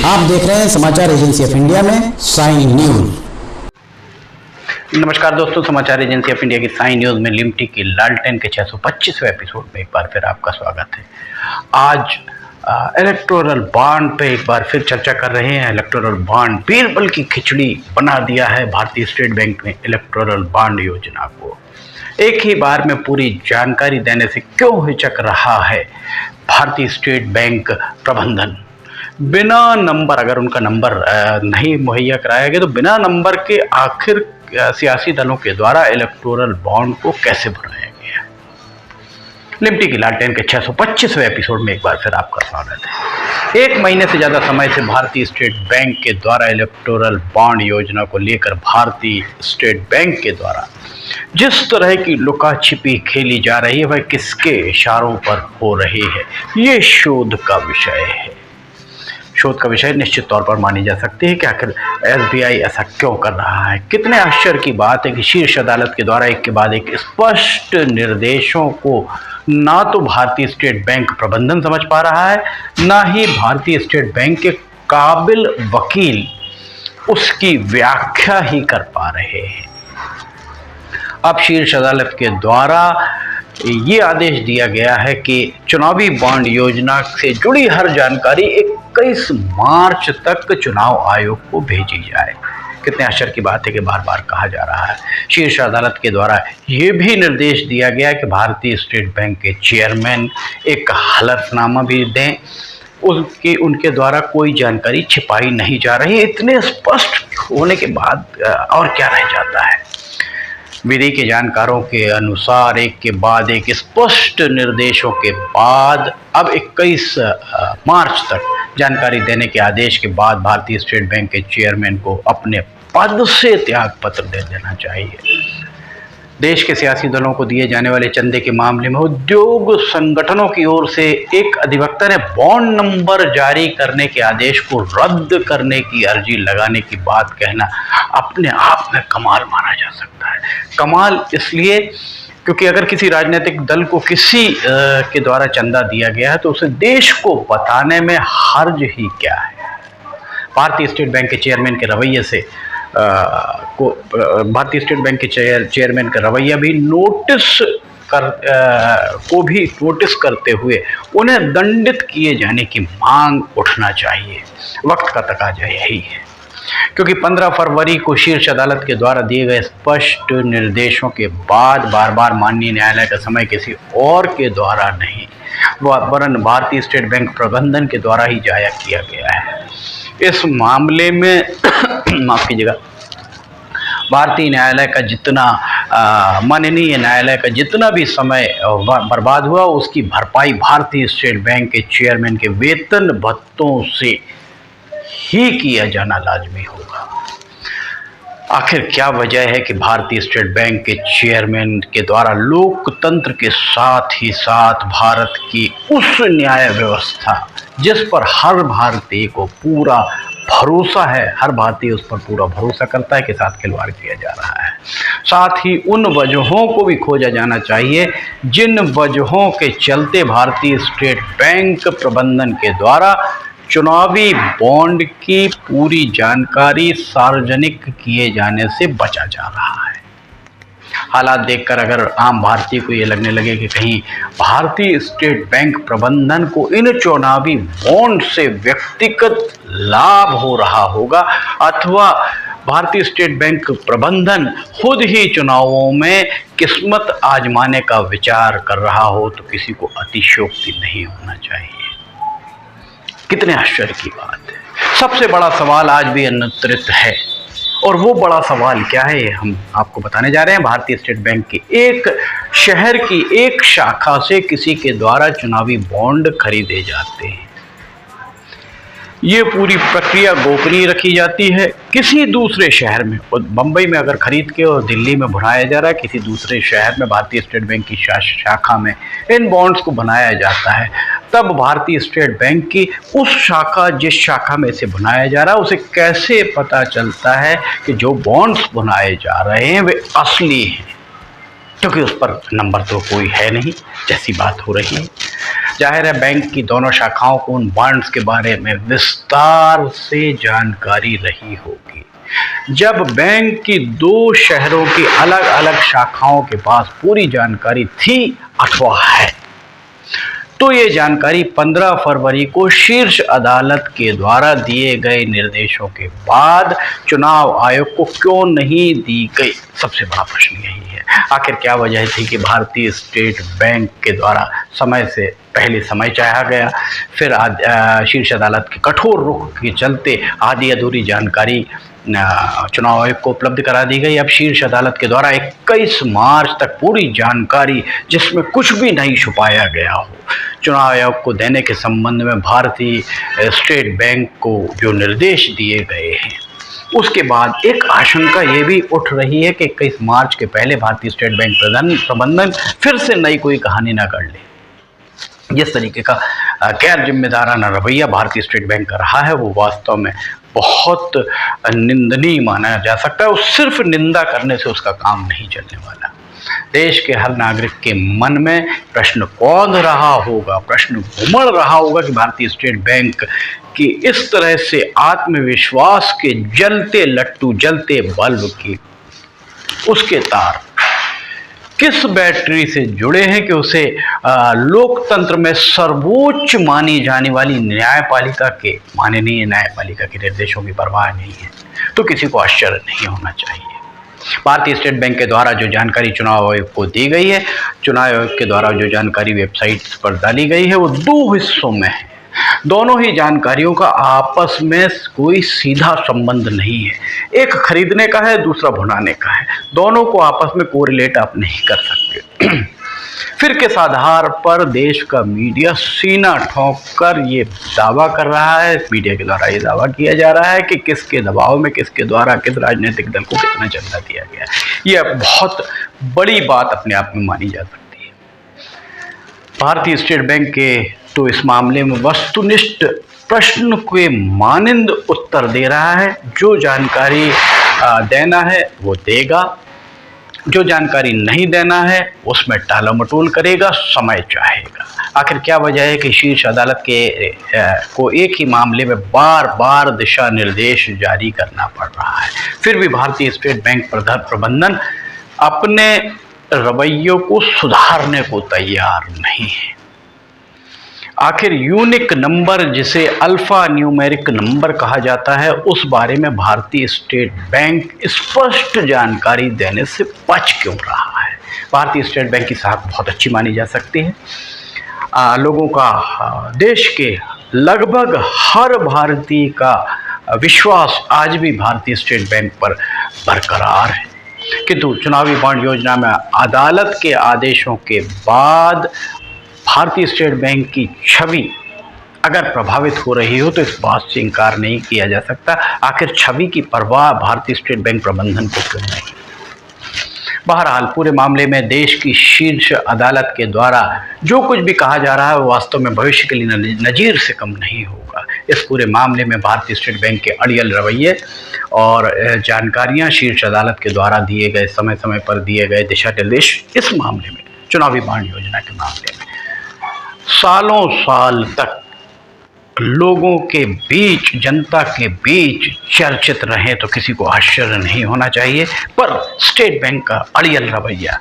आप देख रहे हैं समाचार एजेंसी ऑफ इंडिया में साइन न्यूज। नमस्कार दोस्तों, समाचार एजेंसी ऑफ इंडिया की साइन न्यूज में लिमटी की लालटेन के 625वें एपिसोड में एक बार फिर आपका स्वागत है। आज इलेक्टोरल बॉन्ड पे एक बार फिर चर्चा कर रहे हैं। इलेक्टोरल बॉन्ड बीरबल की खिचड़ी बना दिया है भारतीय स्टेट बैंक ने इलेक्टोरल बॉन्ड योजना को। एक ही बार में पूरी जानकारी देने से क्यों हिचक रहा है भारतीय स्टेट बैंक प्रबंधन। बिना नंबर, अगर उनका नंबर नहीं मुहैया कराया गया तो बिना नंबर के आखिर सियासी दलों के द्वारा इलेक्टोरल बॉन्ड को कैसे बनाया गया। लिमटी की लालटेन के 625वें एपिसोड में एक बार फिर आपका स्वागत है। एक महीने से ज़्यादा समय से भारतीय स्टेट बैंक के द्वारा इलेक्टोरल बॉन्ड योजना को लेकर भारतीय स्टेट बैंक के द्वारा जिस तरह की लुका छिपी खेली जा रही है वह किसके इशारों पर हो रही है, ये शोध का विषय है। शोध का विषय निश्चित तौर पर मानी जा सकती है कि आखिर एसबीआई ऐसा क्यों कर रहा है। कितने आश्चर्य की बात है कि शीर्ष अदालत के द्वारा एक के बाद एक स्पष्ट निर्देशों को ना तो भारतीय स्टेट बैंक प्रबंधन समझ पा रहा है, ना ही भारतीय स्टेट बैंक के काबिल वकील उसकी व्याख्या ही कर पा रहे हैं। अब शीर्ष अदालत के द्वारा ये आदेश दिया गया है कि चुनावी बॉन्ड योजना से जुड़ी हर जानकारी 21 मार्च तक चुनाव आयोग को भेजी जाए। कितने आश्चर्य की बात है कि बार बार कहा जा रहा है। शीर्ष अदालत के द्वारा ये भी निर्देश दिया गया कि भारतीय स्टेट बैंक के चेयरमैन एक हलफनामा भी दें, उनके द्वारा कोई जानकारी छिपाई नहीं जा रही। इतने स्पष्ट होने के बाद और क्या रह जाता है। विधि के जानकारों के अनुसार एक के बाद एक स्पष्ट निर्देशों के बाद अब 21 मार्च तक जानकारी देने के आदेश के बाद भारतीय स्टेट बैंक के चेयरमैन को अपने पद से त्याग पत्र दे देना चाहिए। देश के सियासी दलों को दिए जाने वाले चंदे के मामले में उद्योग संगठनों की ओर से एक अधिवक्ता ने बॉन्ड नंबर जारी करने के आदेश को रद्द करने की अर्जी लगाने की बात कहना अपने आप में कमाल माना जा सकता है। कमाल इसलिए क्योंकि अगर किसी राजनीतिक दल को किसी के द्वारा चंदा दिया गया है तो उसे देश को बताने में हर्ज ही क्या है। भारतीय स्टेट बैंक के चेयरमैन के रवैये से भारतीय स्टेट बैंक के चेयरमैन का रवैया भी नोटिस करते हुए उन्हें दंडित किए जाने की मांग उठना चाहिए। वक्त का तकाजा यही है, क्योंकि 15 फरवरी को शीर्ष अदालत के द्वारा दिए गए स्पष्ट निर्देशों के बाद बार बार माननीय न्यायालय का समय किसी और के द्वारा नहीं वरन भारतीय स्टेट बैंक प्रबंधन के द्वारा ही जाया किया गया है। इस मामले में माफ कीजिएगा, भारतीय न्यायालय का जितना माननीय न्यायालय का जितना भी समय बर्बाद हुआ उसकी भरपाई भारतीय स्टेट बैंक के चेयरमैन के वेतन भत्तों से ही किया जाना लाजमी होगा। आखिर क्या वजह है कि भारतीय स्टेट बैंक के चेयरमैन के द्वारा लोकतंत्र के साथ ही साथ भारत की उस न्याय व्यवस्था जिस पर हर भारतीय को पूरा भरोसा है, हर भारतीय उस पर पूरा भरोसा करता है, के साथ खिलवाड़ किया जा रहा है। साथ ही उन वजहों को भी खोजा जाना चाहिए जिन वजहों के चलते भारतीय स्टेट बैंक प्रबंधन के द्वारा चुनावी बॉन्ड की पूरी जानकारी सार्वजनिक किए जाने से बचा जा रहा है। हालात देखकर अगर आम भारतीय को ये लगने लगे कि कहीं भारतीय स्टेट बैंक प्रबंधन को इन चुनावी बॉन्ड से व्यक्तिगत लाभ हो रहा होगा अथवा भारतीय स्टेट बैंक प्रबंधन खुद ही चुनावों में किस्मत आजमाने का विचार कर रहा हो तो किसी को अतिशयोक्ति नहीं होना चाहिए। कितने आश्चर्य की बात है। सबसे बड़ा सवाल आज भी अनुत्तरित है और वो बड़ा सवाल क्या है हम आपको बताने जा रहे हैं। भारतीय स्टेट बैंक की एक शहर की एक शाखा से किसी के द्वारा चुनावी बॉन्ड खरीदे जाते हैं। ये पूरी प्रक्रिया गोपनीय रखी जाती है। किसी दूसरे शहर में, बम्बई में अगर खरीद के और दिल्ली में भुनाया जा रहा है, किसी दूसरे शहर में भारतीय स्टेट बैंक की शाखा में इन बॉन्ड्स को बनाया जाता है, तब भारतीय स्टेट बैंक की उस शाखा जिस शाखा में इसे बनाया जा रहा है उसे कैसे पता चलता है कि जो बॉन्ड्स बनाए जा रहे हैं वे असली हैं, क्योंकि उस पर नंबर तो कोई है नहीं जैसी बात हो रही है। जाहिर है बैंक की दोनों शाखाओं को उन बॉन्ड्स के बारे में विस्तार से जानकारी रही होगी। जब बैंक की दो शहरों की अलग अलग शाखाओं के पास पूरी जानकारी थी अथवा है, तो ये जानकारी 15 फरवरी को शीर्ष अदालत के द्वारा दिए गए निर्देशों के बाद चुनाव आयोग को क्यों नहीं दी गई? सबसे बड़ा प्रश्न यही है। आखिर क्या वजह थी कि भारतीय स्टेट बैंक के द्वारा समय से पहले समय चाहा गया, फिर शीर्ष अदालत के कठोर रुख के चलते आधी अधूरी जानकारी चुनाव आयोग को उपलब्ध करा दी गई। अब शीर्ष अदालत के द्वारा 21 मार्च तक पूरी जानकारी, जिसमें कुछ भी नहीं छुपाया गया हो, चुनाव आयोग को देने के संबंध में भारतीय स्टेट बैंक को जो निर्देश दिए गए हैं, उसके बाद एक आशंका ये भी उठ रही है कि 21 मार्च के पहले भारतीय स्टेट बैंक प्रबंधन फिर से नई कोई कहानी ना कर ले। जिस तरीके का गैर जिम्मेदाराना रवैया भारतीय स्टेट बैंक का रहा है, वो वास्तव में बहुत निंदनीय माना जा सकता है। और सिर्फ निंदा करने से उसका काम नहीं चलने वाला। देश के हर नागरिक के मन में प्रश्न कौन रहा होगा, प्रश्न उमड़ रहा होगा कि भारतीय स्टेट बैंक की इस तरह से आत्मविश्वास के जलते लट्टू, जलते बल्ब की उसके तार किस बैटरी से जुड़े हैं कि उसे लोकतंत्र में सर्वोच्च मानी जाने वाली न्यायपालिका के, माननीय न्यायपालिका के निर्देशों की परवाह नहीं है, तो किसी को आश्चर्य नहीं होना चाहिए। भारतीय स्टेट बैंक के द्वारा जो जानकारी चुनाव आयोग को दी गई है, चुनाव आयोग के द्वारा जो जानकारी वेबसाइट पर डाली गई है, वो दो हिस्सों में है। दोनों ही जानकारियों का आपस में कोई सीधा संबंध नहीं है। एक खरीदने का है, दूसरा भुनाने का है। दोनों को आपस में कोरिलेट आप नहीं कर सकते। फिर किस आधार पर देश का मीडिया सीना ठोंक कर ये दावा कर रहा है, मीडिया के द्वारा ये दावा किया जा रहा है कि किसके दबाव में, किसके द्वारा, किस राजनीतिक दल को कितना चंदा दिया गया, यह बहुत बड़ी बात अपने आप में मानी जा सकती है। भारतीय स्टेट बैंक के तो इस मामले में वस्तुनिष्ठ प्रश्न के मानिंद उत्तर दे रहा है। जो जानकारी देना है वो देगा, जो जानकारी नहीं देना है उसमें टाला मटोल करेगा, समय चाहेगा। आखिर क्या वजह है कि शीर्ष अदालत को एक ही मामले में बार बार दिशा निर्देश जारी करना पड़ रहा है, फिर भी भारतीय स्टेट बैंक प्रबंधन अपने रवैयों को सुधारने को तैयार नहीं है। आखिर यूनिक नंबर, जिसे अल्फा न्यूमेरिक नंबर कहा जाता है, उस बारे में भारतीय स्टेट बैंक स्पष्ट जानकारी देने से बच क्यों रहा है? भारतीय स्टेट बैंक की साख बहुत अच्छी मानी जा सकती है। लोगों का, देश के लगभग हर भारतीय का विश्वास आज भी भारतीय स्टेट बैंक पर बरकरार है। किंतु चुनावी बॉन्ड योजना में अदालत के आदेशों के बाद भारतीय स्टेट बैंक की छवि अगर प्रभावित हो रही हो, तो इस बात से इनकार नहीं किया जा सकता। आखिर छवि की परवाह भारतीय स्टेट बैंक प्रबंधन को क्यों नहीं? बहरहाल पूरे मामले में देश की शीर्ष अदालत के द्वारा जो कुछ भी कहा जा रहा है, वो वास्तव में भविष्य के लिए नजीर से कम नहीं होगा। इस पूरे मामले में भारतीय स्टेट बैंक के अड़ियल रवैये और जानकारियां, शीर्ष अदालत के द्वारा दिए गए समय समय पर दिए गए दिशा निर्देश, इस मामले में चुनावी बॉन्ड योजना के मामले में सालों साल तक लोगों के बीच, जनता के बीच चर्चित रहे, तो किसी को आश्चर्य नहीं होना चाहिए। पर स्टेट बैंक का अड़ियल रवैया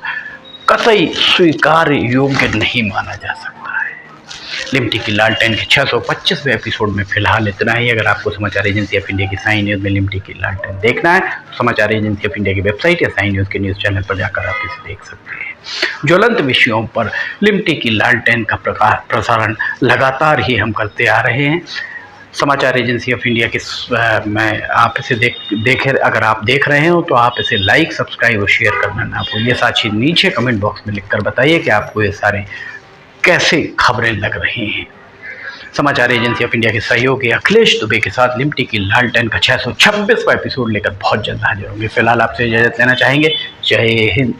कतई स्वीकार योग्य नहीं माना जा सकता है। लिमटी की लालटेन के 625वें एपिसोड में फिलहाल इतना ही। अगर आपको समाचार एजेंसी ऑफ इंडिया की साई न्यूज़ में लिमटी की लालटेन देखना है, तो समाचार एजेंसी ऑफ इंडिया की वेबसाइट या साई न्यूज़ के न्यूज़ चैनल पर जाकर आप इसे देख सकते हैं। ज्वलंत विषयों पर लिमटी की लालटेन का प्रसारण लगातार ही हम करते आ रहे हैं। समाचार एजेंसी ऑफ इंडिया के मैं आप इसे देखें, अगर आप देख रहे हो तो आप इसे लाइक, सब्सक्राइब और शेयर करना ना भूलिए। साथ ही नीचे कमेंट बॉक्स में लिखकर बताइए कि आपको ये सारे कैसे खबरें लग रही हैं। समाचार एजेंसी ऑफ इंडिया के सहयोगी अखिलेश दुबे के साथ लिमटी की लालटेन का 626वां एपिसोड लेकर बहुत जल्द हाजिर होंगे। फिलहाल आपसे इजाज़त लेना चाहेंगे। जय हिंद।